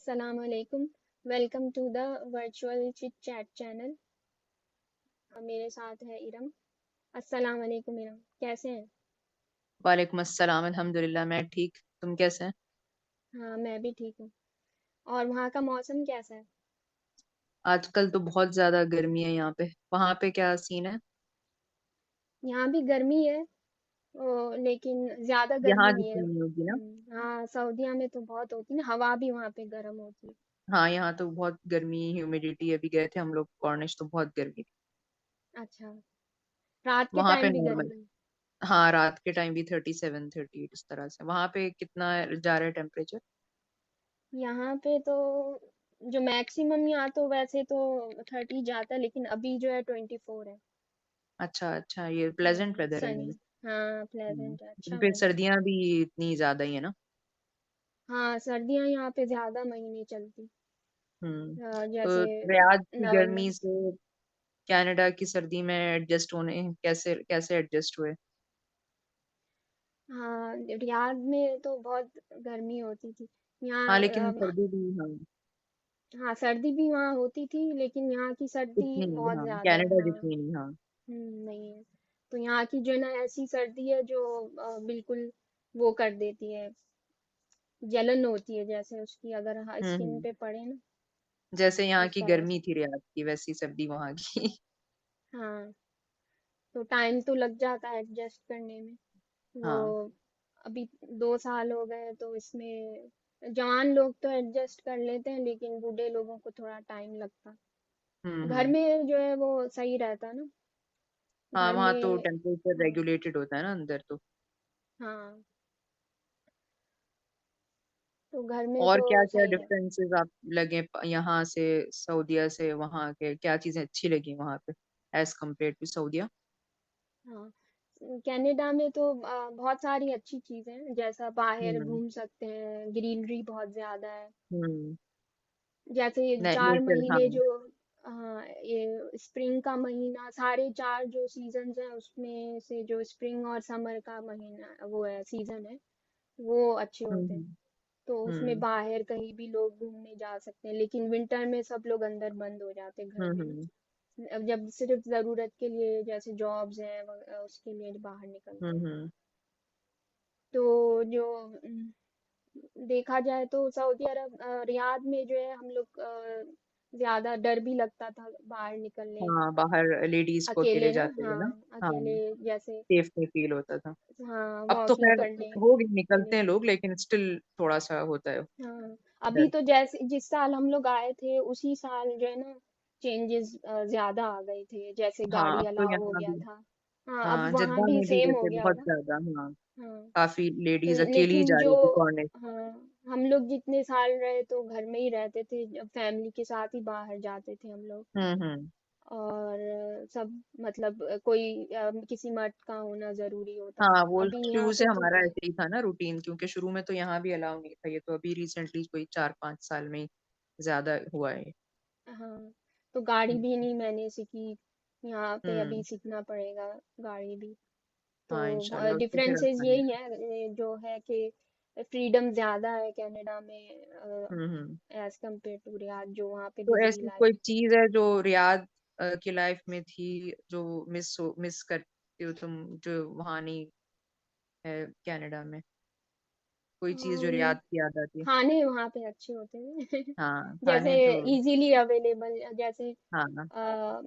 Assalamu alaikum. Welcome to the virtual chit chat channel. मेरे साथ है इरम। अस्सलाम वालेकुम इरम, कैसे हैं? वालेकुम अस्सलाम अल्हम्दुलिल्लाह मैं ठीक। तुम कैसे हैं? हाँ, मैं भी ठीक हूँ। और वहाँ का मौसम कैसा है? आजकल तो बहुत ज्यादा गर्मी है यहाँ पे। वहां पे क्या सीन है? यहाँ भी गर्मी है, लेकिन ज्यादा यहाँ गर्मी नहीं है। जितनी होगी ना। हाँ, सऊदीया में तो बहुत होती है ना, हवा भी वहाँ पे गर्म होती है। हाँ, यहाँ तो बहुत गर्मी, ह्यूमिडिटी। अभी गए थे हम लोग कॉर्निश, तो बहुत गर्मी थी। अच्छा, रात के वहां पे टाइम भी नॉर्मल। गर्मी है? हाँ, रात के टाइम भी 37 38 इस तरह से। वहां पे कितना जा रहा है टेम्परेचर? यहाँ पे तो जो मैक्सिमम यहाँ तो वैसे तो 30 जाता है, लेकिन अभी जो है 24 है। अच्छा अच्छा, ये प्लेजेंट वेदर है सनी। यानी। हाँ, प्लेजेंट है, अच्छा फिर वेदर। सर्दियाँ भी इतनी ज्यादा ही है ना। हाँ, सर्दियाँ यहाँ पे ज्यादा महीने चलती। तो जैसे रियाद की नवंबर। गर्मी से कनाडा की सर्दी में एडजस्ट होने कैसे कैसे एडजस्ट हुए? हाँ, रियाद में तो बहुत गर्मी होती थी। हाँ, यहाँ लेकिन सर्दी भी, हाँ, हाँ, सर्दी भी वहाँ होती थी, लेकिन यहाँ की सर्दी इतनी नहीं, बहुत हाँ, ज्यादा है। कनाडा हाँ। जितनी नहीं, हाँ। नहीं है। तो यहाँ की जो है ना ऐसी सर्दी है जो बिल्कुल वो कर देती है। जलन होती है जैसे उसकी, अगर स्किन हम्म। पे पड़े ना, जैसे यहाँ उस की तरह गर्मी से। थी रियाद की, वैसी सर्दी वहाँ की। हाँ, तो टाइम तो लग जाता है एडजस्ट करने में। वो हाँ। अभी 2 साल हो गए तो इसमें जवान लोग तो एडजस्ट कर लेते हैं, लेकिन बूढ़े लोगों को थोड़ा टाइम लगता। घर हम्म। में जो है वो सही रहता ना। हाँ, घर वहाँ तो में। टेम्परेचर हाँ। रेगुलेटेड होता है ना अंदर तो। हाँ, तो घर में और तो क्या क्या सही रहता। डिफरेंसेस आप लगे यहाँ से, सऊदीया से वहाँ के क्या चीजें अच्छी लगी वहाँ पे एज कम्पेयर टू सऊदीया? हाँ, कनाडा में तो बहुत सारी अच्छी चीजें हैं, जैसा बाहर हम्म। घूम सकते हैं, ग्रीनरी बहुत ज्यादा है। हम्म। जैसे ये 4 महीने नेचर, हाँ। जो, हाँ, ये स्प्रिंग का महीना, सारे चार जो सीजन्स हैं उसमें से जो स्प्रिंग और समर का महीना वो है, सीजन है, वो अच्छे होते हैं। हम्म। तो उसमें हम्म। बाहर कहीं भी लोग घूमने जा सकते हैं, लेकिन विंटर में सब लोग अंदर बंद हो जाते हैं घर में हम्म। ना। अब जब सिर्फ जरूरत के लिए जैसे जॉब्स हैं उसके लिए बाहर निकलते हैं। हम्म। तो जो देखा जाए तो सऊदी अरब रियाद में जो है हम लोग ज्यादा डर भी लगता था बाहर निकलने। हाँ, बाहर लेडीज को अकेले अकेले ना, जाते हुए हाँ, ना। हाँ, अकेले जैसे। सेफ नहीं फील होता था। हाँ, अब तो वॉकिंग खैर करने हो गई, के निकलते लिए। हैं लोग, लेकिन स्टिल थोड़ा सा होता है हाँ, अभी डर। तो जैसे जिस साल हम लोग आए थे उसी साल जो है ना चेंजेस ज्यादा आ गए थे, जैसे हाँ, गाड़ी अब तो अलाउ हो यहाँ गया भी। था। हाँ, अब हाँ, वहां जिद्दा भी में भी सेम हो जैसे गया बहुत होगा। ज्यादा, हाँ, हाँ। काफी तो लेडीज अकेली ही लेकिन जा जो, रही थी कॉर्निश। हाँ, हम लोग जितने साल रहे तो घर में ही रहते थे, फैमिली के साथ ही बाहर जाते थे हम लोग। हम्म। और सब मतलब कोई किसी मर्द का होना जरूरी होता हाँ, था, वो अभी यहाँ शुरू से पे तो हमारा नहीं। ऐसे ही था ना रूटीन, क्योंकि शुरू में तो यहाँ भी अलाउ नहीं था। ये तो अभी रिसेंटली कोई 4 5 साल में ही ज्यादा हुआ है। हाँ, तो गाड़ी भी नहीं मैंने सीखी, यहाँ पे अभी हम्म। सीखना पड़ेगा गाड़ी भी। हाँ, तो इंशाल्लाह उससे फिर डिफरेंसेस आसानी यही है। है, जो है कि फ्रीडम ज्यादा है कनाडा हम्म। में एज कम्पेयर टू रियाद, जो वहाँ पे तो बिजी ऐसी लाइफ। कोई चीज है जो रियाद की लाइफ में थी, जो मिस करती हो तुम, जो वहां नहीं है कनाडा में? कोई चीज जो अम, रियाद की याद आती है? खाने वहाँ पे अच्छे होते हैं। हाँ, जैसे खाने तो। इजीली अवेलेबल, जैसे हाँ, अ,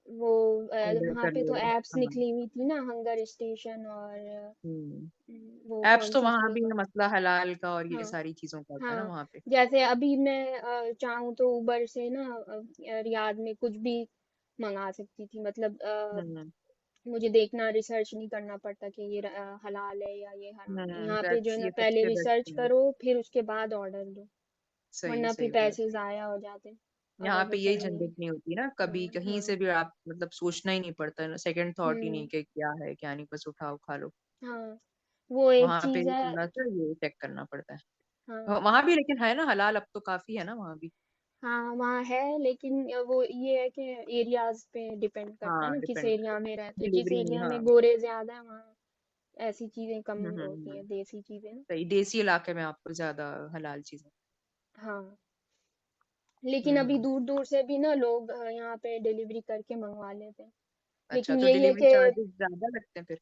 वो ऑर्डर वहाँ कर पे तो लो। एप्स हाँ। निकली हुई थी ना, हंगर स्टेशन और हम्म। वो एप्स कौन तो सी वहां थी भी एक और। है, मसला हलाल का और ये हाँ। सारी चीजों का होता है ना हाँ, वहाँ पे। जैसे अभी मैं चाहूँ तो उबर से ना रियाद में कुछ भी मंगा सकती थी, मतलब हम्म। मुझे देखना, रिसर्च नहीं करना पड़ता कि ये हलाल है या ये हराम है। यहाँ पे जो है दैट्स ना ये पहले सबसे बेस्ट रिसर्च है। करो फिर उसके बाद ऑर्डर दो, सही वरना फिर सही बोला। पैसे जाया हो जाते यहाँ अगर वो पे यही सही नहीं। झंझट नहीं होती ना, कभी हाँ। कहीं से हाँ। भी आप मतलब सोचना ही नहीं पड़ता ना, सेकंड थॉट ही नहीं हम्म। कि क्या है क्या नहीं, बस उठाओ खा लो। हाँ, वो एक वहां पे चीज है। थोड़ा सा ये चेक करना पड़ता है। हाँ। वहां भी लेकिन है ना हलाल, अब तो काफी है ना वहां भी। हाँ, वहाँ है, लेकिन वो ये है कि एरियाज पे डिपेंड करता है हाँ, ना, किस डिपेंड एरिया करता में रहते है हो। जिस डिलीवरी में, एरिया हाँ। में गोरे ज्यादा है वहाँ ऐसी चीजें कम होती हम्म। हैं, देसी चीजें ना। सही, देसी इलाके में आपको ज्यादा हलाल चीजें। हाँ, लेकिन अभी हम्म। दूर दूर से भी ना लोग यहाँ पे डिलीवरी करके मंगवा लेते हैं। अच्छा, लेकिन तो यही है डिलीवरी कि चार्जेस ज्यादा लगते हैं फिर?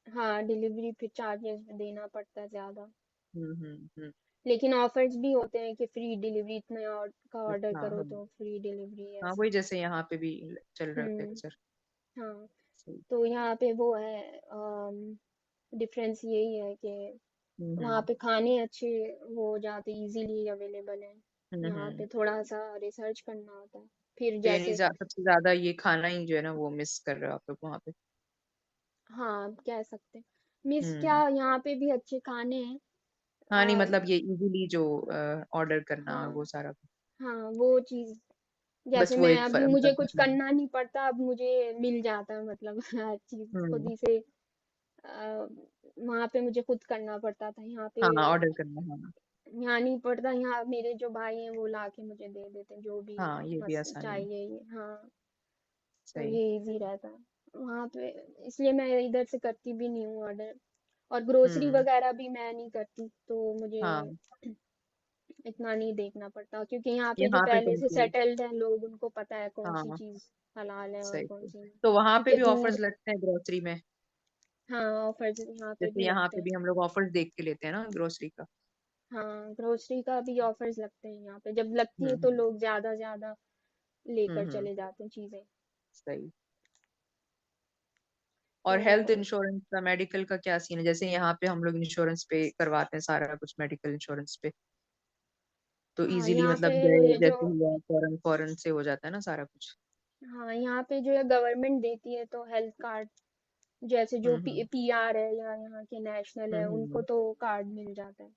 हाँ, डिलीवरी फिर चार्जेस देना पड़ता है ज्यादा। हम्म। लेकिन ऑफर्स भी होते हैं कि फ्री डिलीवरी, इतने और का ऑर्डर अच्छा, करो हाँ। तो फ्री डिलीवरी हाँ, ऐसे। वही जैसे यहाँ पे भी चल रहा है हम्म। अक्सर। हाँ, सही। तो यहाँ पे वो है, डिफरेंस यही है कि वहाँ हम्म पे खाने अच्छे हो जाते, इजीली अवेलेबल हैं। यहाँ हम्म। पे थोड़ा सा रिसर्च करना होता है फिर तो यानी जैसे। सबसे ज्यादा ये खाना ही जो है ना वो मिस कर रहे हो आप लोग वहाँ पे? हाँ, कह सकते हैं। मिस क्या, हम्म। यहाँ पे भी अच्छे खाने हैं। हाँ, नहीं आ, मतलब ये इजीली जो ऑर्डर करना हाँ वो सारा कुछ। हाँ, वो चीज, बस जैसे वो मैं एक अभी मुझे मतलब कुछ करना नहीं पड़ता, अब मुझे मिल जाता है, मतलब हर चीज खुद हम्म। ही से। आ, वहाँ पे मुझे खुद करना पड़ता था, यहाँ पे हाँ, ऑर्डर करना, हाँ। यहाँ नहीं पड़ता। यहाँ मेरे जो भाई हैं वो ला के मुझे दे देते हैं जो भी हाँ, ये भी बस आसानी है। चाहिए ये। हाँ, तो सही। ये इजी रहता है वहाँ पे। इसलिए मैं इधर से करती भी नहीं हूँ ऑर्डर। और ग्रोसरी हम्म। वगैरह भी मैं नहीं करती, तो मुझे हाँ, इतना नहीं देखना पड़ता, क्योंकि यहाँ पे जो यहाँ पे पहले से तुमको। सेटल्ड हैं लोग, उनको पता है कौन सी हाँ, चीज हलाल है और सही कौन सही। सी नहीं। तो वहां पे क्योंकि भी ऑफर्स दूर। लगते हैं ग्रोसरी में? हाँ, ऑफर्स यहाँ पे जैसे भी यहाँ लगते पे हैं। भी हम लोग ऑफर्स देख के लेते हैं ना ग्रोसरी का। हाँ, ग्रोसरी का भी ऑफर्स लगते हैं यहाँ पे, जब लगती है तो हम्म लोग ज्यादा ज्यादा लेकर हम्म। चले जाते हैं चीजें। सही। तो और हेल्थ इंश्योरेंस का, मेडिकल का क्या सीन है? जैसे यहाँ पे हम लोग इंश्योरेंस पे करवाते हैं सारा कुछ, मेडिकल इंश्योरेंस पे तो हाँ, इजीली यहाँ मतलब गए पे जो जैसे हुआ फौरन फौरन से हो जाता है ना सारा कुछ। हाँ, यहाँ पे जो है गवर्नमेंट देती है, तो हेल्थ कार्ड, जैसे जो हम्म। पीआर है या यहाँ के नेशनल है, उनको हम्म। तो कार्ड मिल जाता है।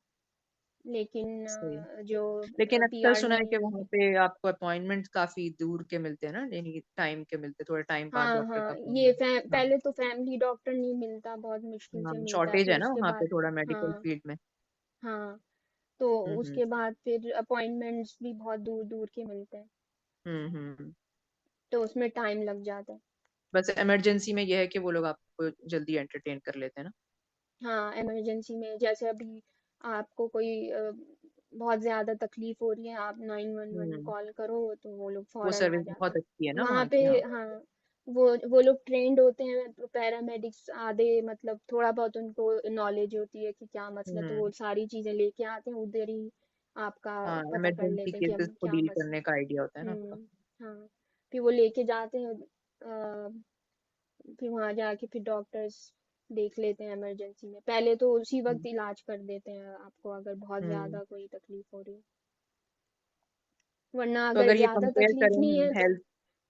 लेकिन सही। जो लेकिन अक्सर पीआर सुना है नहीं कि है वहां उनके। पे आपको अपॉइंटमेंट काफी दूर के मिलते हैं ना, यानी टाइम के मिलते हैं, थोड़े टाइम बाद हाँ डॉक्टर का हाँ, ये अपॉइंटमेंट। हाँ। पहले तो फैमिली डॉक्टर नहीं मिलता, बहुत मुश्किल हाँ, से मिलता है, शॉर्टेज फिर है ना उसके वहाँ पे बाद। थोड़ा मेडिकल हाँ फील्ड में। हाँ, तो हम्म। उसके बाद फिर अपॉइंटमेंट्स भी बहुत दूर दूर के मिलते हैं, हम्म। तो उसमें टाइम लग जाता है। बस इमरजेंसी में यह है कि वो लोग आपको जल्दी एंटरटेन कर लेते हैं ना। हाँ, इमरजेंसी में जैसे अभी आपको कोई बहुत ज्यादा तकलीफ हो रही है, आप 911 हम्म। कॉल करो तो वो लोग वो फौरन आ सर्विस जाते बहुत हैं अच्छी है ना वहाँ वहाँ पे। की, हाँ। हाँ, वो लोग ट्रेंड होते हैं, तो पैरामेडिक्स आधे, मतलब थोड़ा बहुत उनको नॉलेज होती है कि क्या मसला, तो वो हम्म। सारी चीजें लेके आते हैं उधर ही, आपका हाँ, पता कर इमरजेंसी लेते हैं कि केसेस हम को क्या डील मसला करने का आइडिया होता है है। ना आपका। हाँ, फिर वो लेके जाते हैं, फिर वहां जाके फिर डॉक्टर्स देख लेते हैं इमरजेंसी में, पहले तो उसी वक्त हम्म। इलाज कर देते हैं आपको, अगर बहुत हम्म। ज्यादा कोई तकलीफ हो रही है। वरना तो अगर अगर ये ज्यादा कंपेयर तकलीफ करें नहीं हम है तो। हेल्थ,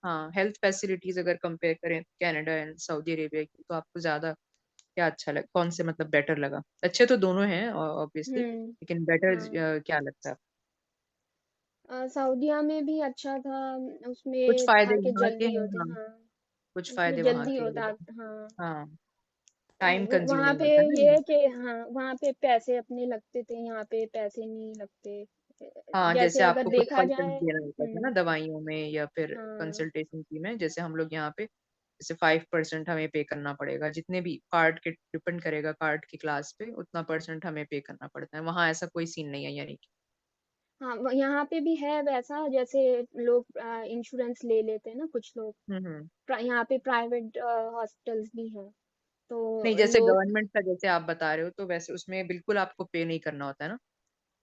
हाँ, हेल्थ फैसिलिटीज अगर कंपेयर करें कनाडा एंड सऊदी अरेबिया की, तो आपको ज्यादा क्या अच्छा लगा, कौन से मतलब बेटर लगा? अच्छे तो दोनों हैं ऑब्वियसली, हम्म। लेकिन बेटर हाँ, क्या लगता है? सऊदीया में भी अच्छा था। कुछ उसमें फायदे था कि वहाँ के जल्दी हैं, होते, हाँ। हाँ, कुछ उसमें फायदे वहाँ जल्दी के होता। अलग। हाँ, हाँ, टाइम वहाँ कंज्यूमिंग पे होता है ना ये ये। है कि हाँ, वहाँ पे पैसे अपने लगते थे, यहाँ पे पैसे नहीं लगते। हाँ, जैसे जैसे अगर आपको कुछ देखा परसेंट जाए। देना होता था ना दवाइयों में या फिर हाँ कंसल्टेशन फी में, जैसे हम लोग यहाँ पे जैसे 5% हमें पे करना पड़ेगा, जितने भी कार्ड के डिपेंड करेगा कार्ड की क्लास पे, उतना परसेंट हमें पे करना पड़ता है। वहाँ ऐसा कोई सीन नहीं है यानी कि। हाँ, यहाँ पे भी है वैसा, जैसे लोग इंश्योरेंस ले लेते हैं ना कुछ लोग। हम्म। यहाँ पे प्राइवेट हॉस्पिटल्स भी हैं, तो नहीं, जैसे लोग। गवर्नमेंट का जैसे आप बता रहे हो तो वैसे उसमें बिल्कुल आपको पे नहीं करना होता है ना,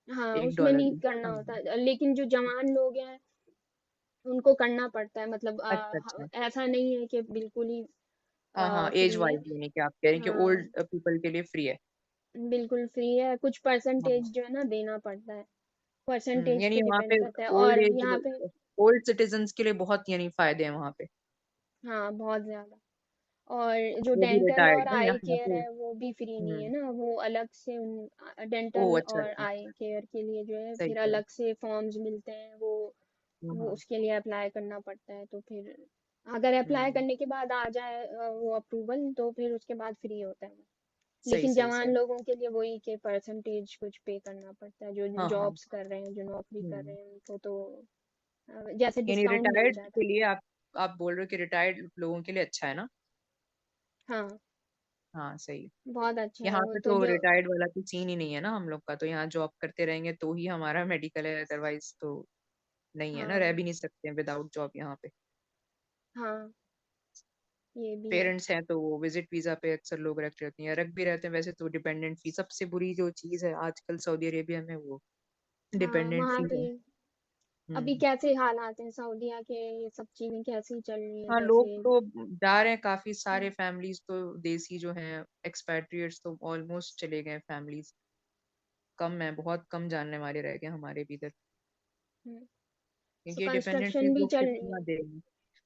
हाँ, एक उसमें डॉलर नहीं भी। करना हाँ। होता है, लेकिन जो जवान लोग हैं उनको करना पड़ता है, मतलब अच्छा अच्छा। ऐसा नहीं है कि बिल्कुल ही हाँ हाँ, एज फ्री है। वाइज यानी कि आप कह रहे हैं कि ओल्ड हाँ, पीपल के लिए फ्री है। बिल्कुल फ्री है, कुछ हाँ। परसेंटेज जो है ना देना पड़ता है, परसेंटेज यानी पे वहाँ डिपेंड पे करता है। ओल्ड और एज, यहाँ पे ओल्ड सिटीजन्स के लिए बहुत यानी फायदे हैं वहाँ पे। हाँ, बहुत ज्यादा। और जो वो भी डेंटल और रिटायर्ड ना आई यहाँ केयर पे। है वो भी फ्री नहीं है हम्म। ना, वो अलग से उन ओह, डेंटल अच्छा और अच्छा। आई केयर के लिए जो है सही फिर सही। अलग से फॉर्म्स मिलते हैं, वो हाँ। उसके लिए अप्लाई करना पड़ता है, तो फिर अगर अप्लाई हम्म। करने के बाद आ जाए वो अप्रूवल, तो फिर उसके बाद फ्री होता है वो। सही लेकिन सही जवान सही। लोगों के लिए वही कि परसेंटेज कुछ पे करना पड़ता है, जो हाँ हाँ। जॉब्स कर रहे हैं, जो नौकरी कर रहे हम्म। हैं उनको तो जैसे यानी डिस्काउंट मिल रिटायर्ड जाता के लिए आप बोल रहे हो कि रिटायर्ड लोगों के लिए अच्छा है ना? है। हाँ, हाँ सही। बहुत अच्छा है यहाँ वो पे तो तो जो। रिटायर्ड वाला तो सीन ही नहीं है ना हम लोग का, तो यहाँ जॉब करते रहेंगे तो ही हमारा मेडिकल है, अदरवाइज तो नहीं है ना, रह हाँ भी नहीं सकते हैं विदाउट जॉब यहाँ पे। हाँ, ये भी है। पेरेंट्स हैं तो वो विजिट वीजा पे अक्सर लोग रख रहते हैं या रख भी रहते हैं, वैसे तो डिपेंडेंट फी सबसे बुरी जो चीज है आजकल सऊदी अरेबिया में, वो हाँ डिपेंडेंट वहाँ फी पे है। अभी हम्म। कैसे हालात हैं सऊदीया के, ये सब चीजें कैसी चल रही है हाँ लोग जैसे। तो जा रहे हैं, काफी सारे हम्म, फैमिलीज तो देसी जो हैं एक्सपैट्रिएट्स तो ऑलमोस्ट चले गए फैमिलीज, कम है, बहुत कम जानने वाले रह गए हमारे भी इधर, हम्म। सो क्योंकि डिपेंडेंट फीस कंस्ट्रक्शन भी लोग चल रही कितना है। देंगे।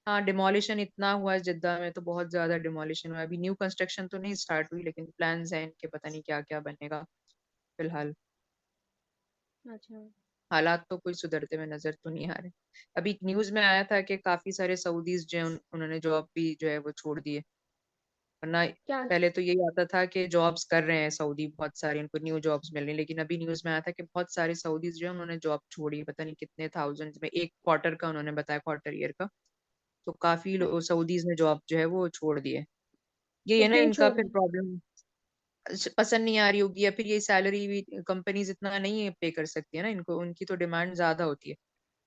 हाँ डिमोलिशन इतना हुआ है जिद्दा में, तो बहुत ज्यादा डिमोलिशन हुआ है, अभी न्यू कंस्ट्रक्शन तो नहीं स्टार्ट हुई, लेकिन प्लान्स हैं इनके, पता नहीं क्या क्या बनेगा फिलहाल। अच्छा। हालात तो कोई सुधरते हुए नजर तो नहीं आ रहे। अभी एक न्यूज में आया था कि काफी सारे सऊदीज जो हैं उन्होंने जॉब भी जो है वो छोड़ दिए, वरना क्या। पहले तो यही आता था कि जॉब्स कर रहे हैं सऊदी बहुत सारे, उनको न्यू जॉब्स मिल रही हैं, लेकिन अभी न्यूज में आया था कि बहुत सारे सऊदीज जो है उन्होंने जॉब छोड़ी, पता नहीं कितने थाउजेंड्स में, एक क्वार्टर का उन्होंने बताया, क्वार्टर ईयर का, तो काफी अच्छा, सऊदीज ने जॉब जो है वो छोड़ दिए। ये तो है ना क्यों इनका छोड़ फिर रहे प्रॉब्लम, पसंद नहीं आ रही होगी, या फिर ये सैलरी भी कंपनीज इतना नहीं पे कर सकती है ना इनको, उनकी तो डिमांड ज्यादा होती है।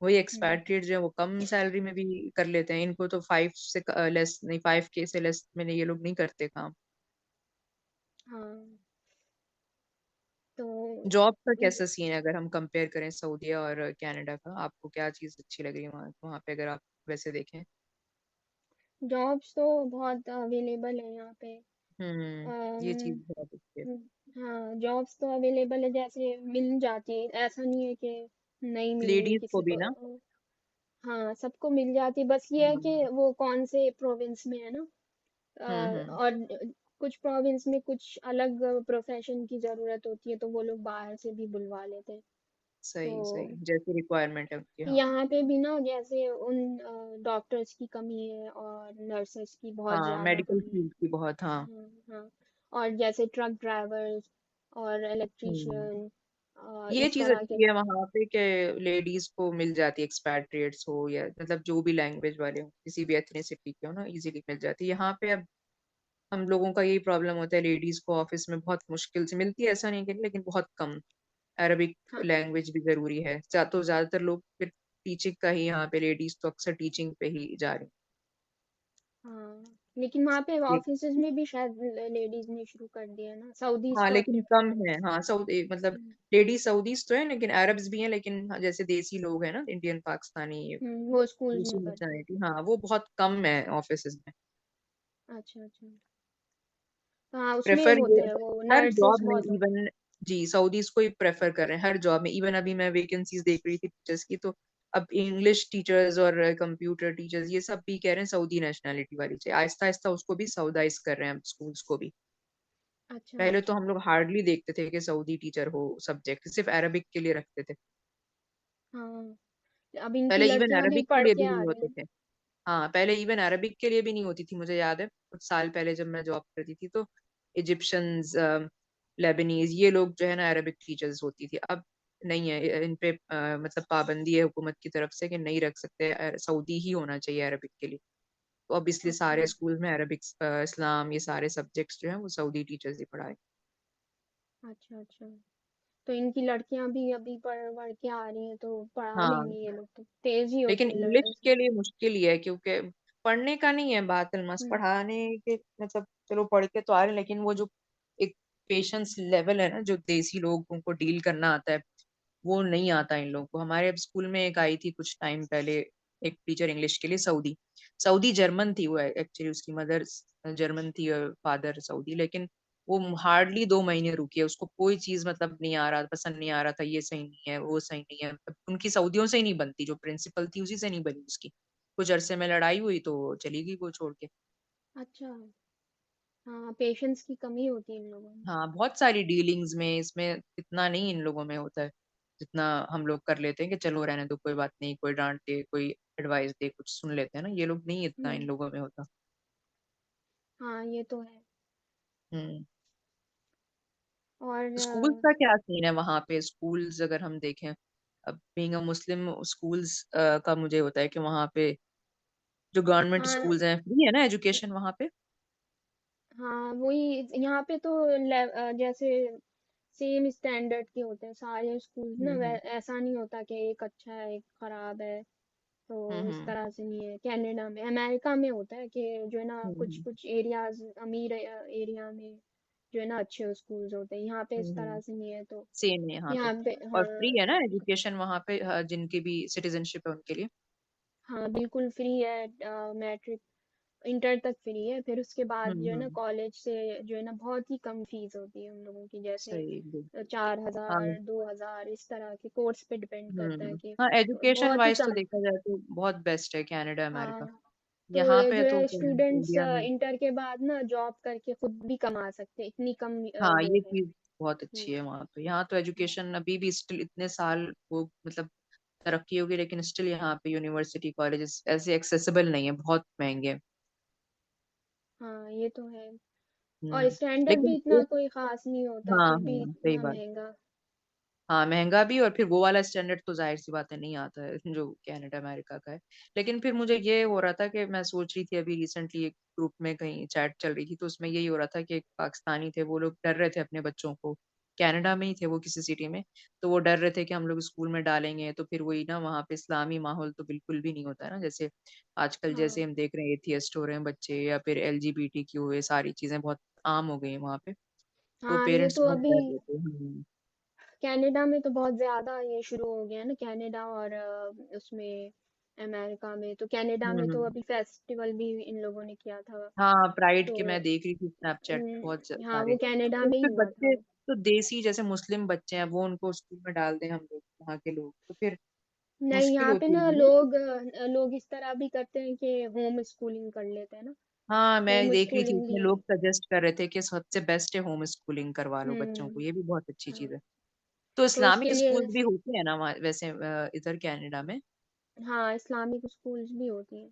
वही हैं? एक्सपैट्रिएट जो है वो कम सैलरी में भी कर लेते हैं, इनको तो 5 से लेस नहीं, 5K से लेस में ये लोग नहीं करते काम। हाँ तो जॉब का कैसा सीन है अगर हम कंपेयर करें सऊदी और कनाडा का, आपको क्या चीज अच्छी लग रही है वहाँ वहाँ पे अगर आप वैसे देखें? जॉब्स तो बहुत अवेलेबल है यहाँ पे। ये चीज अम, बहुत अच्छी है। हाँ जॉब्स तो अवेलेबल है, जैसे मिल जाती है, ऐसा नहीं है कि नहीं मिल रही लेडीज को किसी भी को। ना। हाँ सबको मिल जाती है, बस ये है कि हम्म वो कौन से प्रोविंस में है ना। हम्म। और कुछ प्रोविंस में कुछ अलग प्रोफेशन की जरूरत होती है, तो वो लोग बाहर से भी बुलवा लेते हैं। सही तो सही, जैसी रिक्वायरमेंट है उनकी, हाँ। यहाँ पे भी ना, जैसे उन डॉक्टर्स की कमी है और नर्सेस की बहुत हाँ ज्यादा मेडिकल कमी है। फील्ड की बहुत, हाँ। हाँ हाँ। और जैसे ट्रक ड्राइवर्स और हम्म। इलेक्ट्रिशियन ये इस चीज तरह के। अच्छी है वहां पे कि लेडीज को मिल जाती है, एक्सपैट्रिएट्स हो या मतलब जो भी लैंग्वेज वाले हो, किसी भी एथनिसिटी के हो ना, इजीली मिल जाती है यहाँ पे। अब हम लोगों का यही प्रॉब्लम होता है, लेडीज को ऑफिस में बहुत मुश्किल से मिलती है, ऐसा नहीं कि, लेकिन बहुत कम। अरबिक हाँ लैंग्वेज भी जरूरी है, तो ज्यादातर लोग फिर टीचिंग का ही, यहाँ पे लेडीज तो अक्सर टीचिंग पे ही जा रही हाँ, लेकिन वहाँ पे हैं। ऑफिसेज में भी शायद लेडीज ने शुरू कर दिया ना, सऊदीज हाँ को लेकिन प्रेफर कम करते है, हाँ सऊदी मतलब हैं। लेडीज सऊदीज तो है, लेकिन अरब्स भी हैं, लेकिन हाँ, जैसे देसी लोग हैं ना, इंडियन पाकिस्तानी, वो स्कूल्स दूसरी में करते हैं। नेशनैलिटी, हाँ वो बहुत कम है ऑफिस में। अच्छा अच्छा। हाँ उसमें प्रेफर ये होते हैं वो हर नर्सेस जॉब में बहुत होते इवन, जी सऊदीज को ही प्रेफर कर रहे हैं हर जॉब में, इवन अभी मैं वैकेंसीज देख रही थी टीचर्स की, तो अब इंग्लिश टीचर्स और कंप्यूटर टीचर्स ये सब भी कह रहे हैं सऊदी नेशनैलिटी वाली चाहिए, आहिस्ता आहिस्ता उसको भी सऊदाइज कर रहे हैं स्कूल्स को भी। हैं। अच्छा। पहले तो हम लोग हार्डली देखते थे कि सऊदी टीचर हो, सब्जेक्ट सिर्फ अरबिक के लिए रखते थे, हाँ अब इनकी पहले इवन लड़कियां भी अरबिक के पढ़ लिए के भी आ नहीं रही होते हैं। थे। हाँ पहले इवन अरबिक के लिए भी नहीं होती थी, मुझे याद है कुछ साल पहले जब मैं जॉब करती थी तो इजिप्शियंस, लेबनीज, ये लोग जो है ना अरबिक टीचर्स होती थी, अब नहीं है इन पे, मतलब पाबंदी है हुकूमत की तरफ से कि नहीं रख सकते, सऊदी ही होना चाहिए अरबिक के लिए। तो अब इसलिए अच्छा सारे स्कूल में अरबिक, इस्लाम, ये सारे सब्जेक्ट्स जो हैं वो सऊदी टीचर्स ही पढ़ाए। अच्छा। अच्छा, तो इनकी लड़कियां भी अभी पढ़ पढ़ के आ रही हैं, तो पढ़ा हाँ लेंगी, ये लोग तो तेज ही लेकिन होती है इंग्लिश लड़के। के लिए मुश्किल ही है, क्योंकि पढ़ने का नहीं है बात अलमस, हम्म पढ़ाने के मतलब चलो पढ़ के तो आ रहे हैं, लेकिन वो जो एक पेशेंस लेवल है ना, जो देसी लोगों को डील करना आता है, वो नहीं आता इन लोगों को। हमारे अब स्कूल में एक आई थी कुछ टाइम पहले, एक टीचर इंग्लिश के लिए, सऊदी, सऊदी जर्मन थी वो, एक्चुअली उसकी मदर जर्मन थी और फादर सऊदी, लेकिन वो हार्डली 2 महीने रुकी है, उसको कोई चीज मतलब नहीं आ रहा, पसंद नहीं आ रहा था, ये सही नहीं है वो सही नहीं है, मतलब उनकी सऊदियों से ही नहीं बनती, जो प्रिंसिपल थी उसी से नहीं बनी उसकी, कुछ अरसे में लड़ाई हुई तो चली गई वो छोड़ के। अच्छा। हाँ पेशेंस की कमी होती है इन लोगों में। हाँ बहुत सारी डीलिंग्स में, इसमें इतना नहीं इन लोगों में होता है जितना हम लोग कर लेते हैं कि चलो रहने दो, कोई बात नहीं, कोई डांट दे, कोई एडवाइस दे, कुछ सुन लेते हैं ना, ये लोग नहीं, इतना इन हम्म। लोगों में होता। हाँ ये तो है। हम्म। और स्कूल्स का क्या सीन है वहां पे? स्कूल्स अगर हम देखें, अब बीइंग अ मुस्लिम, स्कूल्स का मुझे होता है कि वहां पे जो गवर्नमेंट हाँ स्कूल्स हैं, फ्री है ना एजुकेशन वहां पे? हाँ वही यहाँ पे तो जैसे सेम स्टैंडर्ड के होते हैं सारे स्कूल ना, हम्म ऐसा नहीं होता कि एक अच्छा है एक खराब है। तो इस हम्म तरह से नहीं है कनाडा में। अमेरिका में होता है कि जो है ना कुछ हम्म कुछ एरियाज अमीर एरिया में जो है ना अच्छे स्कूल्स होते हैं, यहाँ पे इस तरह से नहीं है। तो सेम है यहाँ पे। यहाँ पे और हाँ। फ्री है ना एजुकेशन वहाँ पे, जिनकी भी सिटीजनशिप है उनके लिए। हाँ बिल्कुल फ्री है, मैट्रिक इंटर तक फ्री है, फिर उसके बाद जो है ना हम्म। कॉलेज से जो है ना बहुत ही कम फीस होती है हम लोगों की, जैसे सही good। 4,000 हाँ। 2,000 इस तरह के कोर्स पे डिपेंड करता है कि हाँ, एजुकेशन बहुत ही वाइज तो कम। देखा जाए तो बहुत बेस्ट है कनाडा अमेरिका। हाँ तो यहाँ ये पे जो तो है फिर स्टूडेंट्स इंडिया में। इंटर के बाद ना जॉब करके खुद भी कमा सकते हैं, इतनी कम हाँ, वो ये है। चीज बहुत अच्छी है वहाँ पे। यहाँ तो एजुकेशन अभी भी स्टिल इतने साल वो मतलब तरक्की होगी, लेकिन स्टिल यहाँ पे यूनिवर्सिटी कॉलेजेस ऐसे एक्सेसिबल नहीं है, बहुत महंगे हैं। हाँ ये तो है। और स्टैंडर्ड भी लेकिन इतना एक। कोई खास नहीं होता हाँ फिर भी हाँ, सही इतना बात। महंगा। हाँ, महंगा भी, और फिर वो वाला स्टैंडर्ड तो जाहिर सी बात है नहीं आता है जो कनाडा अमेरिका का है। लेकिन फिर मुझे ये हो रहा था कि मैं सोच रही थी, अभी रिसेंटली एक ग्रुप में कहीं चैट चल रही थी तो उसमें यही हो रहा था कि एक पाकिस्तानी थे, वो लोग डर रहे थे अपने बच्चों को। कनाडा में ही थे वो, किसी सिटी में। तो वो डर रहे थे कि हम लोग स्कूल में डालेंगे तो फिर वही ना, वहाँ पे इस्लामी माहौल तो बिल्कुल भी नहीं होता है ना, जैसे आजकल जैसे हाँ हम देख रहे हैं एथियस्ट हो रहे हैं बच्चे, या फिर LGBTQ हुए, सारी चीजें बहुत आम हो गई है वहाँ पे। तो हाँ ये पेरेंट्स तो बहुत अभी डर रहे थे। कनाडा में तो बहुत ज्यादा ये शुरू हो गया है ना, कनाडा और उसमें अमेरिका में। तो कनाडा में तो हम्म। अभी फेस्टिवल भी इन लोगों ने किया था। हाँ, प्राइड तो के मैं देख रही थी स्नैपचैट, बहुत हाँ सारे। वो कनाडा तो में ही फिर हुआ था। बच्चे तो देसी जैसे मुस्लिम बच्चे हैं, वो उनको स्कूल में डाल दें हम लोग वहाँ के लोग, तो फिर नहीं मुश्किल यहाँ पे होती ना है ना। लोग इस तरह भी करते हैं कि होम स्कूलिंग कर लेते हैं ना। हाँ, मैं होम देख रही थी स्कूलिंग उसमें भी लोग सजेस्ट कर रहे थे कि सबसे बेस्ट है होम स्कूलिंग करवा लो बच्चों को, हम्म। ये भी बहुत अच्छी हाँ चीज है। तो तो इसके इस्लामिक लिए स्कूल भी होते हैं ना वहाँ वैसे, इधर कनाडा में। हाँ इस्लामिक स्कूल्स भी होती हैं,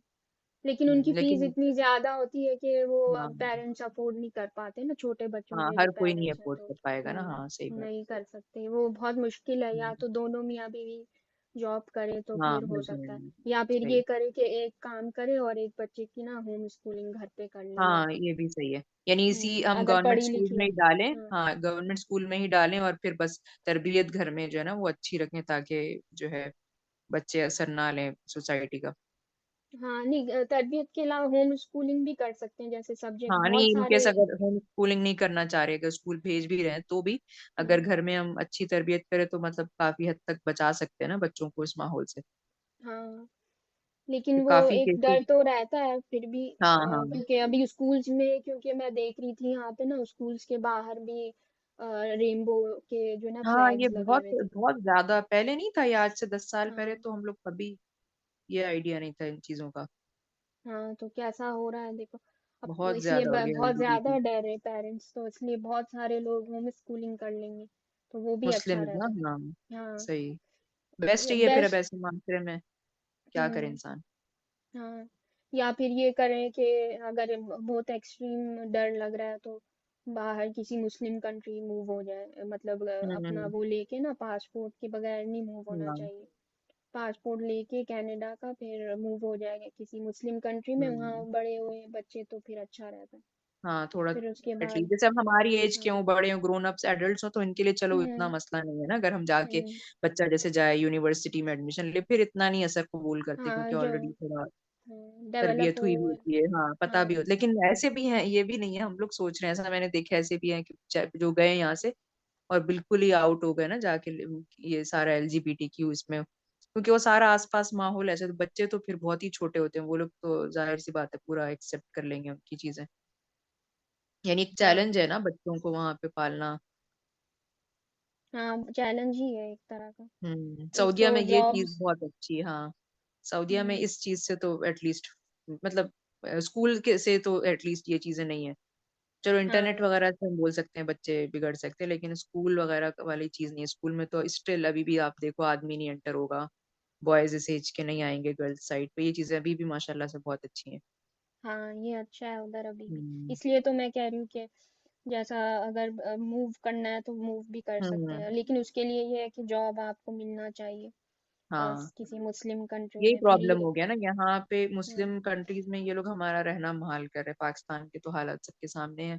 लेकिन उनकी फीस लेकिन इतनी ज्यादा होती है कि वो हाँ। अब पेरेंट्स अफोर्ड नहीं कर पाते ना, छोटे बच्चों हाँ, के जो हर कोई नहीं पेरेंट्स हैं अफोर्ड तो कर पाएगा ना, हाँ सही बात। नहीं कर सकते। वो बहुत मुश्किल है, या हम्म, तो दोनों मियाँ बीवी जॉब करे तो हाँ, फिर हो सकता है, हस्बैंड। या फिर सही। ये करे कि एक काम करे और एक बच्चे की ना होम स्कूलिंग घर पे कर ले या हाँ, ये भी सही है। यानी इसी हम अगर गवर्नमेंट पढ़ी स्कूल लिखी में है। ही डालें। हाँ हाँ, गवर्नमेंट स्कूल में ही डालें, और फिर बस तरबियत घर में जो है ना वो अच्छी रखें, ताकि जो है बच्चे असर ना लें सोसाइटी का। हाँ नहीं तरबियत के अलावा होम स्कूलिंग भी कर सकते हैं, जैसे सब्जेक्ट हाँ, नहीं, बहुत सारे। इनकेस अगर होम स्कूलिंग नहीं करना चाह रहे, अगर स्कूल भेज भी रहे हैं तो भी अगर हाँ घर में हम अच्छी तरबियत करें तो मतलब काफी हद तक बचा सकते हैं ना बच्चों को इस माहौल से। हाँ लेकिन तो वो काफी एक केसेस। डर तो रहता है फिर भी, हाँ हाँ क्योंकि अभी स्कूल्स में, क्योंकि मैं देख रही थी यहाँ पे ना स्कूल्स के बाहर भी रेनबो के जो ना हाँ, ये फ्लैग्स लगे बहुत हुए थे। बहुत ज्यादा पहले नहीं था, ये आज से 10 साल पहले हाँ तो हम लोग कभी ये आइडिया नहीं था इन चीजों का। हाँ तो कैसा हो रहा है देखो। अब तो बहुत इसलिए ज्यादा हो गया बहुत ज्यादा LGBT। डर है पेरेंट्स, तो इसलिए बहुत सारे लोग होम स्कूलिंग कर लेंगे, तो वो भी मुस्लिम अच्छा ना, रहता हाँ। है। हाँ सही। बेस्ट ही है फिर, अब बेस्ट। ऐसे मामले में क्या करे हम्म। इंसान। हाँ या फिर ये करें कि अगर बहुत एक्सट्रीम डर लग रहा है तो बाहर किसी मुस्लिम कंट्री मूव हो जाए, मतलब अपना हम्म। वो लेके ना पासपोर्ट के बगैर नहीं मूव होना हाँ। चाहिए। पासपोर्ट लेके कनाडा का फिर मूव हो जाएगा किसी मुस्लिम कंट्री में, हम्म। वहाँ बड़े हुए बच्चे तो फिर अच्छा रहता है। हाँ, थोड़ा फिर उसके एटलीस्ट बाद जैसे अब हमारी एज के हाँ। हो, बड़े हो, ग्रोन अप्स एडल्ट्स हो, तो इनके लिए चलो इतना हम्म मसला नहीं है ना, अगर हम जाके हम्म। बच्चा जैसे जाए यूनिवर्सिटी में एडमिशन ले, फिर इतना नहीं असर कबूल करते हाँ क्योंकि जो ऑलरेडी थोड़ा डेवलप तरबियत हुई भी हुए। होती है। हाँ, पता भी हाँ होता, लेकिन ऐसे भी हैं, ये भी नहीं है हम लोग सोच रहे हैं ऐसा, मैंने देखे ऐसे भी हैं कि जो गए यहाँ से और बिल्कुल ही आउट हो गए ना जाके, ये सारा LGBTQ इसमें, क्योंकि वो सारा आसपास माहौल ऐसे, तो बच्चे तो फिर बहुत ही छोटे होते हैं वो लोग, तो जाहिर सी बात है पूरा एक्सेप्ट कर लेंगे उनकी चीजें। यानी एक हाँ चैलेंज है ना बच्चों को वहां पे पालना। हाँ चैलेंज ही है एक तरह का। एक सऊदीया तो में ये चीज जॉब्स। बहुत अच्छी है, हाँ। सऊदीया में हम्म। इस चीज से तो एटलीस्ट मतलब स्कूल के से तो एटलीस्ट ये चीजें नहीं है। चलो इंटरनेट हाँ वगैरह से हम बोल सकते हैं बच्चे बिगड़ सकते हैं, लेकिन स्कूल वगैरह वाली चीज नहीं है। स्कूल में तो स्टिल अभी भी आप देखो आदमी नहीं एंटर होगा, बॉयज इस एज के नहीं आएंगे गर्ल्स साइड पे, ये चीजें अभी भी माशाल्लाह से बहुत अच्छी हैं। हाँ ये अच्छा है उधर अभी भी। हम्म इसलिए तो मैं कह रही हूँ कि जैसा अगर मूव करना है तो मूव भी कर सकते हम्म। हैं, लेकिन उसके लिए ये है कि जॉब आपको मिलना चाहिए। हाँ, किसी मुस्लिम कंट्री यही में फिर प्रॉब्लम ये। हो गया ना यहाँ पे हम्म। मुस्लिम कंट्रीज में ये लोग हमारा रहना मुहाल कर रहे हैं। पाकिस्तान के तो हालात सबके सामने है।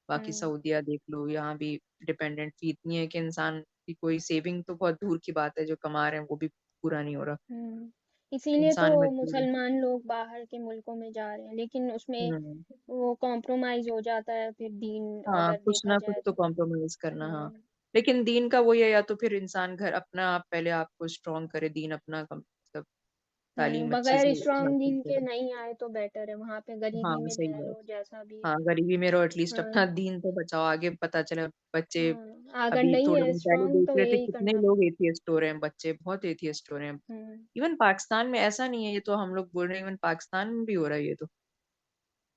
बाकी हम्म। सऊदीया देख लो, यहाँ भी डिपेंडेंट फी इतनी है कि इंसान की कोई सेविंग तो बहुत दूर की बात है, जो कमा रहे हैं वो भी पूरा नहीं हो रहा। इसीलिए तो इंसान मजबूर है। मुसलमान लोग बाहर के मुल्कों में जा रहे हैं, लेकिन उसमें हम्म। वो कॉम्प्रोमाइज हो जाता है फिर दीन, हाँ, अगर कुछ देखा ना कुछ जाए तो तो। कॉम्प्रोमाइज करना, हाँ। हम्म। लेकिन दीन का वही है, या तो फिर इंसान घर अपना आप पहले आपको स्ट्रॉन्ग करे, दीन अपना मतलब तालीम अच्छी बगैर से स्ट्रांग हासिल दिन के करे। नहीं आए तो बेटर है, वहां पे हाँ गरीबी में सही रह बात। लो जैसा भी है। हाँ, गरीबी में रहो, एटलीस्ट अपना हाँ। दीन तो बचाओ, आगे पता चले बच्चे। अगर अभी नहीं थोड़े है दिन पहले स्ट्रांग देख तो रहे थे यही कितने करना लोग पड़ेगा। एथियस्ट हो रहे हैं, बच्चे बहुत एथियस्ट हो रहे हैं। हम्म। इवन पाकिस्तान में ऐसा नहीं है, ये तो हम लोग बोल रहे हैं, इवन पाकिस्तान में भी हो रहा है ये तो।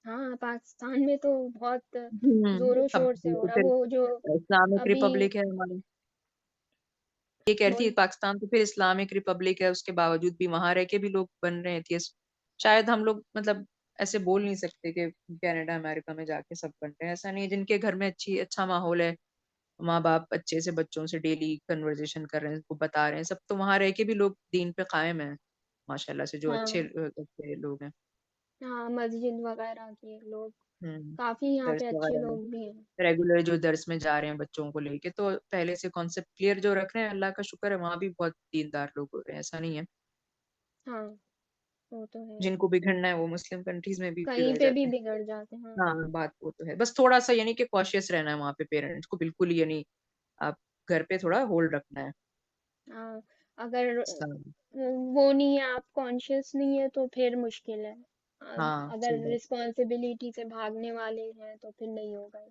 हाँ, पाकिस्तान में तो बहुत जोरों अब शोर से ये हो तो रहा फिर वो जो इस्लामिक अभी। रिपब्लिक है हमारी। ये कह रही थी बोल। पाकिस्तान तो फिर इस्लामिक रिपब्लिक है, उसके बावजूद भी वहां रह के भी लोग बन रहे हैं एथियस्ट। शायद हम लोग मतलब ऐसे बोल नहीं सकते कि कनाडा अमेरिका में जाके सब बन रहे हैं, ऐसा नहीं है। जिनके घर में अच्छा माहौल है, माँ बाप अच्छे से बच्चों से डेली कन्वर्जेशन कर रहे हैं, उनको बता रहे हैं सब, तो वहां रह के भी लोग दीन पे कायम है माशाल्लाह से, जो अच्छे हाँ। अच्छे लोग हैं। हाँ, मस्जिद वगैरह के लोग हम्म। काफी यहाँ दर्स पे अच्छे वगैरह में लोग भी हैं। रेगुलर जो दर्स में जा रहे हैं बच्चों को लेके, तो पहले से कॉन्सेप्ट क्लियर जो रख रहे हैं, अल्लाह का शुक्र है, वहां भी बहुत दीनदार लोग हो रहे हैं, ऐसा नहीं है। हाँ, वो तो है। जिनको बिगड़ना है वो मुस्लिम कंट्रीज में भी कहीं बिगड़ पे भी जाते हैं। बिगड़ जाते हैं, हाँ। हाँ, बात वो तो है, बस थोड़ा सा यानी कि कॉशियस रहना है वहां पे, पेरेंट्स को बिल्कुल ही, यानी आप घर पे थोड़ा होल्ड रखना है। हाँ, अगर इस्लाम। वो नहीं है, आप कॉन्शियस नहीं है तो फिर मुश्किल है। हाँ सही अगर बात। रिस्पॉन्सिबिलिटी से भागने वाले हैं तो फिर नहीं होगा।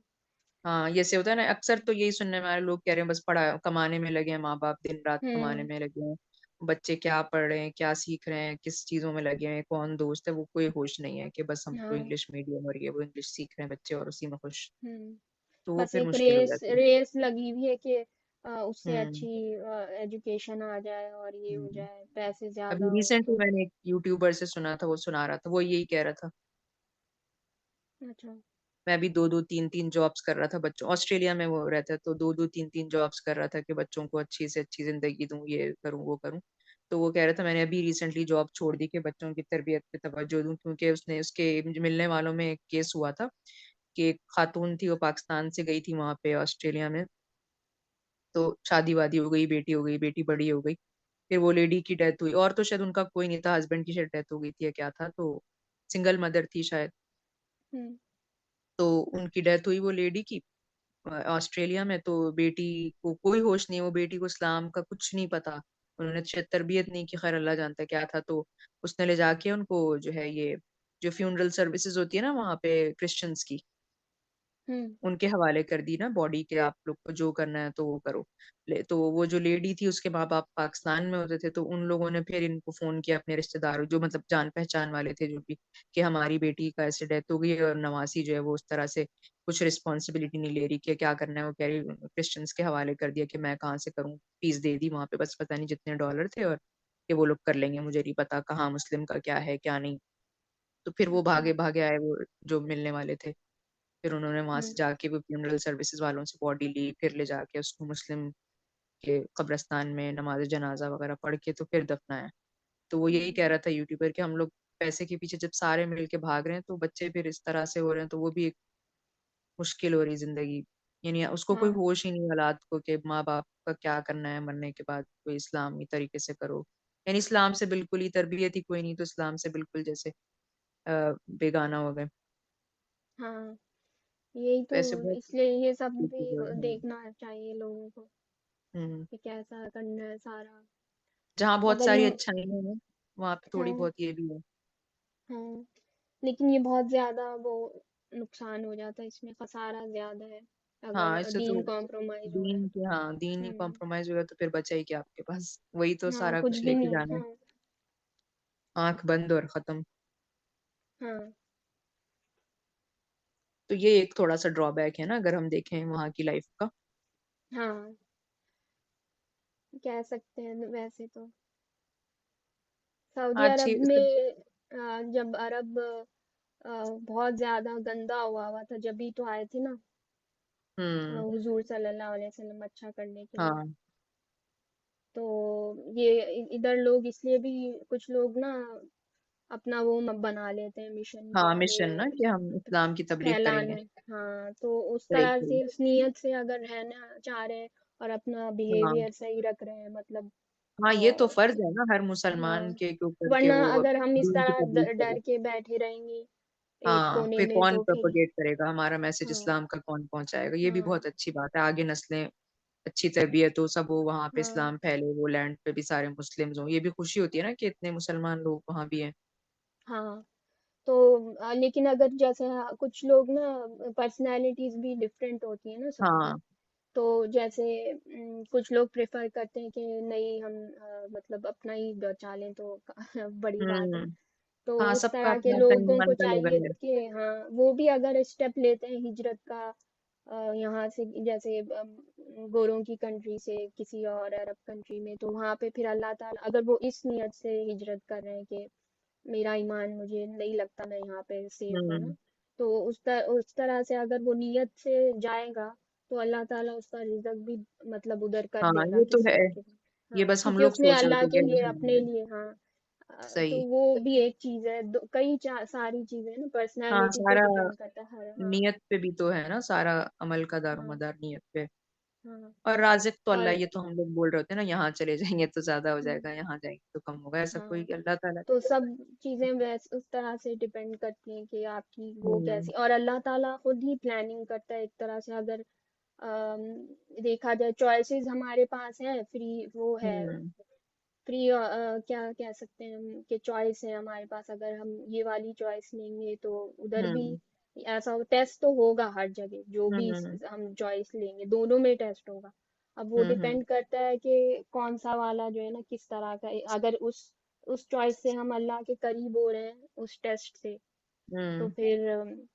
हाँ, ये से होता है ना, अक्सर तो यही सुनने में आ रहा है, लोग कह रहे हैं बस पढ़ा कमाने में लगे हैं, माँ बाप दिन रात कमाने हम्म। में लगे हैं। बच्चे क्या पढ़ रहे हैं, क्या सीख रहे हैं, किस चीजों में लगे हैं, कौन दोस्त है, वो कोई होश नहीं है कि बस हम तो हाँ। इंग्लिश मीडियम और ये वो इंग्लिश सीख रहे हैं बच्चे और उसी में खुश। तो वो बस फिर एक मुश्किल हो रेस जाती है। रेस लगी हुई है कि उससे हम्म। अच्छी एजुकेशन आ जाए और ये हो हम्म। जाए, पैसे अभी ज्यादा हो रिसेंटली तो। मैंने एक यूट्यूबर से सुना था, वो सुना रहा था, वो यही कह रहा था। अच्छा। मैं भी दो दो तीन तीन जॉब्स कर रहा था बच्चों, ऑस्ट्रेलिया में वो रहता है, तो दो दो तीन तीन जॉब्स कर रहा था कि बच्चों को अच्छी से अच्छी जिंदगी दूं, ये करूं वो करूं। तो वो कह रहा था मैंने अभी रिसेंटली जॉब छोड़ दी कि बच्चों की तरबियत पे तवज्जो दूं, क्योंकि उसने उसके मिलने वालों में एक केस हुआ था कि एक खातून थी, वो पाकिस्तान से गई थी वहां पे ऑस्ट्रेलिया में। तो शादी वादी हो गई, बेटी हो गई, बेटी बड़ी हो गई। फिर वो लेडी की डेथ हुई, और तो शायद उनका कोई नहीं था, हस्बैंड की शायद डेथ हो गई थी या क्या था, तो सिंगल मदर थी शायद। हम्म। तो उनकी डेथ हुई वो लेडी की ऑस्ट्रेलिया में। तो बेटी को कोई होश नहीं है, वो बेटी को इस्लाम का कुछ नहीं पता, उन्होंने शायद तरबियत नहीं की, खैर अल्लाह जानता है क्या था। तो उसने ले जाके उनको जो है ये जो फ्यूनरल सर्विसेज होती है ना वहाँ पे क्रिश्चियंस की, हम्म। उनके हवाले कर दी ना बॉडी के, आप लोग को जो करना है तो वो करो। तो वो जो लेडी थी उसके माँ बाप पाकिस्तान में होते थे, तो उन लोगों ने फिर इनको फोन किया, अपने रिश्तेदारों जो मतलब जान पहचान वाले थे जो भी, कि हमारी बेटी का ऐसे डेथ हो गई है, और नवासी जो है वो उस तरह से कुछ रिस्पॉन्सिबिलिटी नहीं ले रही कि क्या करना है। वो कह रही क्रिश्चियंस के हवाले कर दिया कि मैं कहाँ से करूँ, फीस दे दी वहां पे, बस पता नहीं जितने डॉलर थे, और कि वो लोग कर लेंगे, मुझे नहीं पता कहाँ मुस्लिम का क्या है क्या नहीं। तो फिर वो अच्छा। भागे भागे आए वो जो मिलने वाले थे। फिर उन्होंने वहां से हम्म। जाके वो फ्यूनरल सर्विसेज वालों से बॉडी ली, फिर ले जाके उसको मुस्लिम के कब्रिस्तान में नमाज जनाजा वगैरह पढ़ के तो फिर दफनाया। तो वो यही कह हम्म। रहा था यूट्यूबर कि हम लोग पैसे के पीछे जब सारे मिल के भाग रहे हैं, तो बच्चे फिर इस तरह से हो रहे हैं, तो वो भी एक मुश्किल हो रही जिंदगी। यानी उसको कोई हाँ। होश ही नहीं औलाद को कि माँ बाप का क्या करना है मरने के बाद, कोई इस्लामी तरीके से करो। यानी इस्लाम से बिल्कुल ही तरबियत ही कोई नहीं, तो इस्लाम से बिल्कुल जैसे बेगाना हो गए। हाँ, यही तो तो। ऐसे बहुत इसलिए ये सब भी चीजें हैं। देखना चाहिए लोगों को हम्म। कि कैसा करना है सारा। जहाँ बहुत अगर सारी ये। अच्छाइयाँ हैं, वहाँ पे थोड़ी हाँ। बहुत ये भी है। हाँ, लेकिन ये बहुत ज्यादा वो नुकसान हो जाता है, इसमें खसारा ज्यादा है हाँ, अगर इससे तो दीन कॉम्प्रोमाइज हो रहा है। दीन के, हाँ दीन ही हम्म। कॉम्प्रोमाइज होगा तो फिर बचा ही क्या आपके पास, वही तो हाँ, सारा कुछ कुछ भी लेके नहीं। जाना है। हाँ। आंख बंद और खत्म। हाँ। तो ये एक थोड़ा सा ड्रॉबैक है ना, अगर हम देखें वहाँ की लाइफ का। हाँ, कह सकते हैं वैसे तो। सऊदी हाँ अरब सब। में जब अरब बहुत ज्यादा गंदा हुआ था, जब भी तो आए थे ना, हम्म। हुजूर सल्लल्लाहु अलैहि वसल्लम अच्छा करने के लिए। हाँ तो ये इधर लोग इसलिए भी कुछ लोग ना अपना वो बना लेते हैं मिशन कि हाँ, मिशन ना हमें कि हम इस्लाम की तबलीग फैलाना करेंगे। है। हाँ, तो उस सही तरह सही। से उस नीयत से अगर रहना चाह रहे हैं और अपना हाँ बिहेवियर सही रख रहे हैं, मतलब हाँ, ये तो फर्ज तो है ना हर मुसलमान हाँ, के ऊपर के वरना वो अगर हम इस दीन की तरह तबलीग करे। डर के बैठे रहेंगे एक हाँ, कोने फिर में कौन तो फिर प्रोपेगेट करेगा हमारा मैसेज, हाँ, इस्लाम का कौन पहुंचाएगा? ये भी हाँ, बहुत अच्छी बात है, आगे नस्लें अच्छी तरबियत हो, सब हो, वहां पे हाँ, इस्लाम फैले, वो लैंड पे भी सारे मुस्लिम्स हों। ये भी खुशी होती है ना कि इतने मुसलमान लोग वहां भी हैं। हाँ। तो लेकिन अगर जैसे कुछ लोग ना पर्सनालिटीज भी डिफरेंट होती है ना सबकी। हाँ। तो जैसे कुछ लोग प्रेफर करते हैं कि नहीं हम मतलब अपना ही बचा लें तो बड़ी बात है। हम्म। तो हाँ, उस सबका तरह के अपना अपना लोगों को ईमान का चाहिए लेवल है। कि हाँ, वो भी अगर स्टेप लेते हैं हिजरत का, यहाँ से जैसे गोरों की कंट्री से किसी और अरब कंट्री में, तो वहाँ पे फिर अल्लाह ताला अगर वो इस नियत से हिजरत कर रहे हैं कि मेरा ईमान मुझे नहीं लगता मैं यहाँ पे सेफ हूँ ना, हम्म। तो उस तरह से अगर वो नियत से जाएगा तो अल्लाह ताला उसका रिजक भी मतलब उधर कर हाँ, देगा ये तो किसी है। न किसी। ये हाँ, बस हम क्योंकि लोग उसने सोच रहे अल्लाह होते के कि लिए अपने अल्हम्दुलिल्लाह। लिए हाँ, तो सही। वो भी एक चीज है। कई सारी चीजें ना हाँ, पर्सनालिटी पे सारा डिपेंड करता है हर। हाँ, नियत पे भी तो है ना, सारा अमल का हाँ, दारोमदार नियत पे। हाँ। और राज़िक तो अल्लाह, और ये तो हम लोग बोल रहे होते हैं ना, यहाँ चले जाएंगे तो ज्यादा हो हम्म, जाएगा, यहाँ जाएंगे तो कम होगा, ऐसा कोई हाँ, अल्लाह ताला तो का। सब चीजें वैस उस तरह से डिपेंड करती हैं कि आपकी वो हम्म। कैसी, और अल्लाह ताला खुद ही प्लानिंग करता है एक तरह से। अगर देखा जाए चॉइसेस हमारे पास है, फ्री वो है, हम्म। फ्री क्या कह सकते हैं हम कि चॉइस है हमारे पास। अगर हम ये वाली चॉइस लेंगे तो उधर भी हम्म। ऐसा टेस्ट तो होगा हर जगह, जो भी हम्म। हम चॉइस लेंगे दोनों में टेस्ट होगा। अब वो हम्म। डिपेंड करता है कि कौन सा वाला जो है ना किस तरह का है। अगर उस चॉइस से हम अल्लाह के करीब हो रहे हैं उस टेस्ट से, तो हम्म। फिर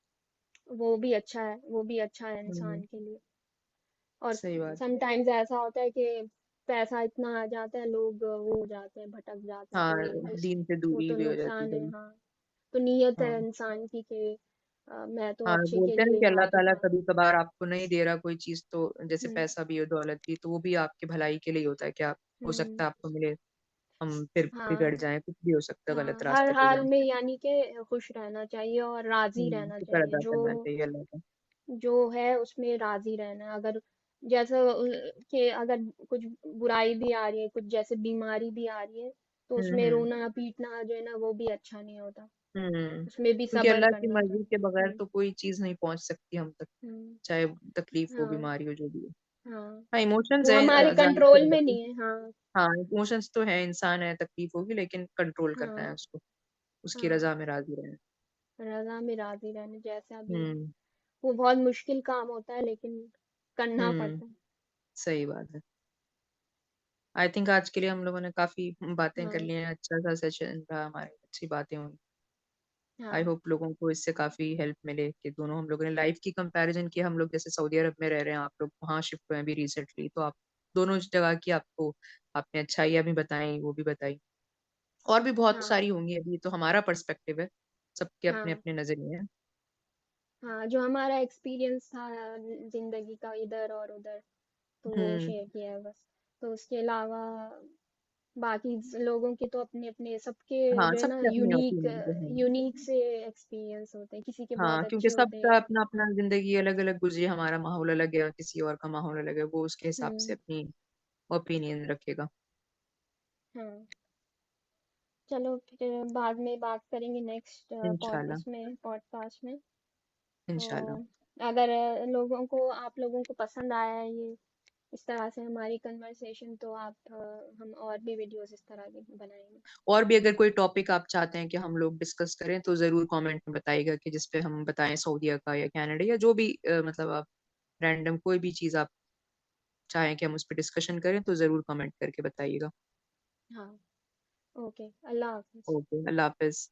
वो भी अच्छा है, वो भी अच्छा है हम्म। इंसान के लिए। और सही बात। समटाइम्स ऐसा होता है कि पैसा इतना आ जाता है, लोग वो हो जाते हैं, भटक जाते हैं, हाँ, तो दीन से वो दूरी तो भी हो जाती नुकसान है। है। हाँ, तो नीयत है हाँ। इंसान की कि मैं तो हाँ, अच्छे के बोलते हैं ना लिए कि अल्लाह यहाँ पे ताला था। कभी कभार आपको नहीं दे रहा कोई चीज, तो जैसे हम्म, पैसा भी हो, दौलत भी, तो वो भी आपके भलाई के लिए होता है कि आप, हो सकता हम्म, है आपको मिले, हम फिर बिगड़ हाँ, जाएं, कुछ भी हो सकता है, गलत हाँ, हर रास्ते पे हाल जाएं। में यानी कि खुश रहना चाहिए और राजी रहना शुक्र चाहिए। अदा जो करना चाहिए अल्लाह का। जो है उसमें राजी रहना। अगर जैसा कि अगर कुछ बुराई भी आ रही है, कुछ जैसे बीमारी भी आ रही है, तो उसमें हम्म। रोना पीटना जो है ना वो भी अच्छा नहीं होता। उसमें भी क्योंकि सब्र अल्लाह की करना होता है। मर्जी के बगैर हम्म, तो कोई चीज नहीं पहुंच सकती हम तक, हम्म, चाहे तकलीफ हो, हाँ, बीमारी हो, जो भी हो। हाँ, हाँ, इमोशंस वो है, हमारे जाहिर सी कंट्रोल में बात है। नहीं है। हाँ, हाँ, इमोशंस तो है, इंसान है, तकलीफ होगी, लेकिन कंट्रोल करना है हाँ, उसको, उसकी हाँ, रजा में राजी रहना। रज़ा में राज़ी रहना जैसा भी है। हम्म। वो बहुत मुश्किल काम होता है लेकिन करना हम्म। पड़ता है। सही बात है। आई थिंक आज के लिए हम लोगों ने काफी बातें कर हाँ, ली हैं, अच्छा सा सेशन रहा हमारे, अच्छी बातें हुई। आई हाँ, होप लोगों को इससे काफी हेल्प मिले कि दोनों हम लोगों ने लाइफ की कंपैरिजन की। हम लोग जैसे सऊदी अरब में रह रहे हैं, आप लोग वहाँ शिफ्ट हुए हैं अभी रिसेंटली, तो आप दोनों जगह की आपको, आपने अच्छाइयाँ भी बताई, वो भी बताई, और भी बहुत हाँ, सारी होंगी, अभी तो हमारा पर्सपेक्टिव है, सबके अपने हाँ, अपने नजरिए हैं। हाँ, जो हमारा एक्सपीरियंस था जिंदगी का इधर और उधर, तो वो हम्म। शेयर किया है बस। तो उसके अलावा बाकी लोगों के तो अपने अपने सबके हाँ, जो है ना सबके अपने यूनिक ओपिनियन हैं। यूनिक से एक्सपीरियंस होते हैं, किसी के हाँ, बहुत क्योंकि अच्छे होते सबका हैं। अपना अपना हाँ, जिंदगी अलग अलग गुजरी, हमारा माहौल अलग है, किसी और का माहौल अलग है, वो उसके हिसाब से हम्म, अपनी ओपिनियन रखेगा। हाँ। चलो फिर बाद में बात करेंगे नेक्स्ट इंशाल्लाह। पॉडकास्ट में। इंशाल्लाह। तो अगर लोगों को आप लोगों को पसंद आया है ये इस तरह से हमारी कन्वर्सेशन, तो आप हम और भी वीडियोस इस तरह के बनाएंगे। और भी अगर कोई टॉपिक आप चाहते हैं कि हम लोग डिस्कस करें, तो जरूर कमेंट में बताइएगा कि जिस पे हम बताएं, सऊदीया का या कनाडा या जो भी मतलब आप रैंडम कोई भी चीज आप चाहें कि हम उस पर डिस्कशन करें, तो जरूर कमेंट करके बताइएगा। हाँ, ओके, अल्लाह हाफिज। ओके, अल्लाह हाफिज।